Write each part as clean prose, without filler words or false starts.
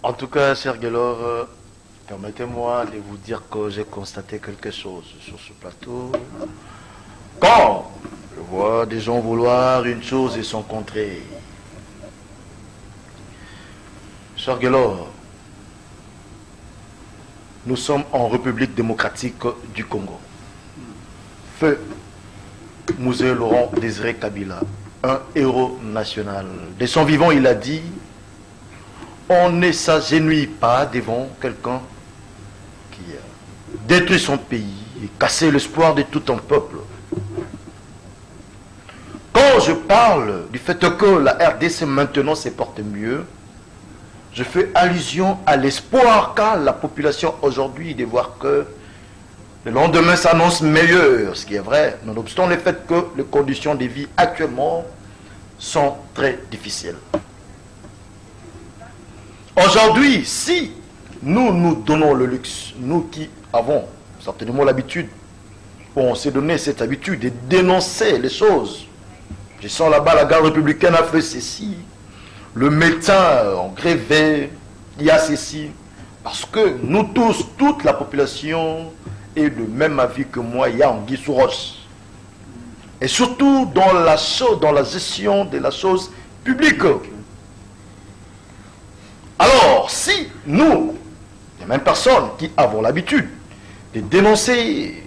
En tout cas, cher Gelor, permettez-moi de vous dire que j'ai constaté quelque chose sur ce plateau. Quand je vois des gens vouloir une chose et son contraire, cher Gelor, nous sommes en République démocratique du Congo. Feu Musée Laurent Désiré Kabila, un héros national. De son vivant, il a dit: on ne s'agenouille pas devant quelqu'un qui a détruit son pays et cassé l'espoir de tout un peuple. Quand je parle du fait que la RDC maintenant se porte mieux, je fais allusion à l'espoir qu'a la population aujourd'hui de voir que le lendemain s'annonce meilleur, ce qui est vrai, nonobstant le fait que les conditions de vie actuellement sont très difficiles. Aujourd'hui, si nous nous donnons le luxe, nous qui avons certainement l'habitude, on s'est donné cette habitude de dénoncer les choses. Je sens là-bas la garde républicaine a fait ceci, le médecin en grévé, il y a ceci, parce que nous tous, toute la population est de même avis que moi, il y a Anguille sous roche. Et surtout dans la gestion de la chose publique. Alors, si nous, les mêmes personnes qui avons l'habitude de dénoncer,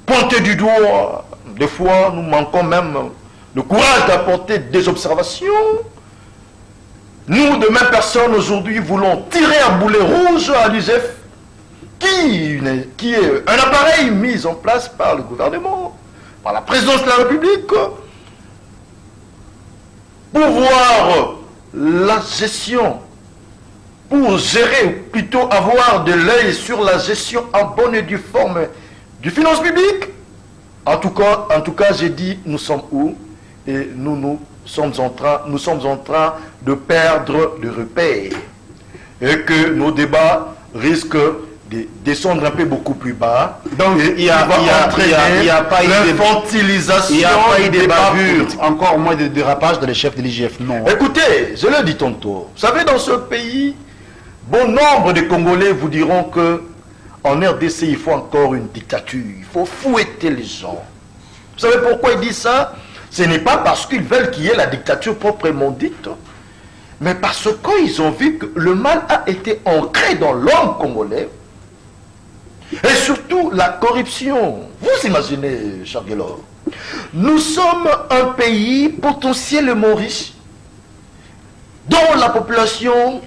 pointer du doigt, des fois nous manquons même le courage d'apporter des observations, nous, de mêmes personnes aujourd'hui, voulons tirer un boulet rouge à l'UGF, qui est un appareil mis en place par le gouvernement, par la présidence de la République, pour voir la gestion, pour gérer, ou plutôt avoir de l'œil sur la gestion en bonne et due forme du finance publique. En tout cas, j'ai dit, nous sommes où? Et nous sommes en train de perdre de repères. Et que nos débats risquent de descendre un peu beaucoup plus bas. Donc il n'y a pas eu l'infantilisation, il n'y a pas eu de bavure, encore moins de dérapage dans les chefs de l'IGF, non. Écoutez, je le dis tantôt, vous savez, dans ce pays, bon nombre de Congolais vous diront que en RDC, il faut encore une dictature, il faut fouetter les gens. Vous savez pourquoi ils disent ça? Ce n'est pas parce qu'ils veulent qu'il y ait la dictature proprement dite, mais parce qu'ils ont vu que le mal a été ancré dans l'homme congolais. Et surtout la corruption. Vous imaginez, cher Gelor, nous sommes un pays potentiellement riche, dont la population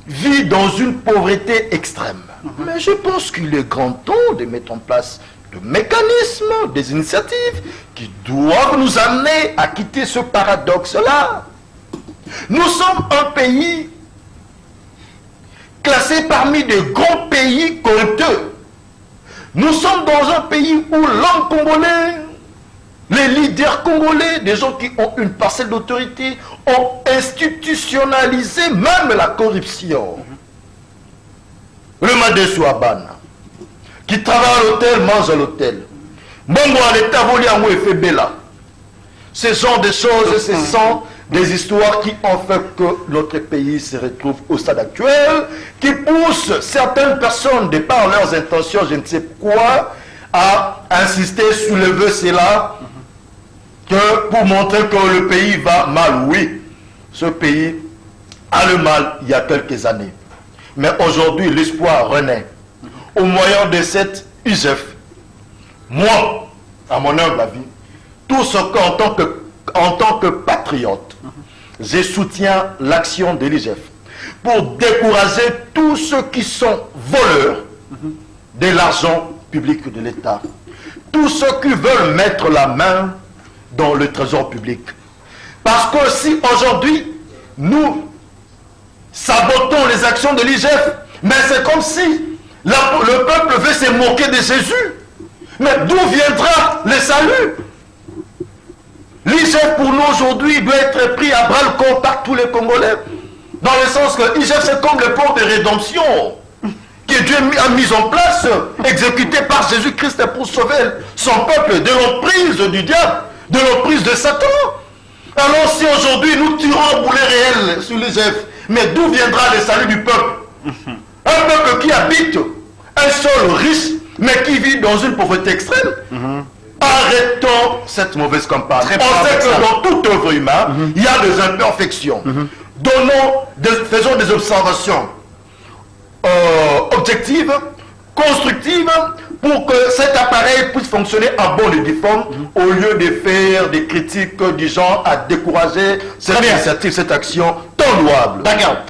vit dans une pauvreté extrême. Mais je pense qu'il est grand temps de mettre en place des mécanismes, des initiatives qui doivent nous amener à quitter ce paradoxe-là. Nous sommes un pays classé parmi des grands pays corrupteurs. Nous sommes dans un pays où l'homme congolais, les leaders congolais, des gens qui ont une parcelle d'autorité, ont institutionnalisé même la corruption. Le Madessou Abana, qui travaille à l'hôtel, mange à l'hôtel. Bongo à l'État, Voliango et Febela. Ce sont des choses, ce sont des histoires qui ont fait que notre pays se retrouve au stade actuel, qui poussent certaines personnes, de par leurs intentions, je ne sais quoi, à insister, soulever cela, que pour montrer que le pays va mal. Oui, ce pays a le mal il y a quelques années. Mais aujourd'hui, l'espoir renaît. Au moyen de cette UGF, moi, à mon humble avis, tout ce qu'en tant que patriote, je soutiens l'action de l'IGF pour décourager tous ceux qui sont voleurs de l'argent public de l'État. Tous ceux qui veulent mettre la main dans le trésor public. Parce que si aujourd'hui, nous sabotons les actions de l'IGF, mais c'est comme si le peuple veut se moquer de Jésus. Mais d'où viendra le salut? L'IGF pour nous aujourd'hui doit être pris à bras le corps par tous les Congolais. Dans le sens que l'IGF c'est comme le pont de rédemption que Dieu a mis en place, exécuté par Jésus-Christ pour sauver son peuple de l'emprise du diable, de l'emprise de Satan. Alors si aujourd'hui nous tirons un boulet réel sur l'IGF, mais d'où viendra le salut du peuple? Un peuple qui habite un sol riche, mais qui vit dans une pauvreté extrême. Arrêtons cette mauvaise campagne. On sait que dans toute œuvre humaine, il y a des imperfections. Faisons des observations objectives, constructives, pour que cet appareil puisse fonctionner en bonne et due forme, au lieu de faire des critiques du genre à décourager cette initiative, cette action tant louable. D'accord.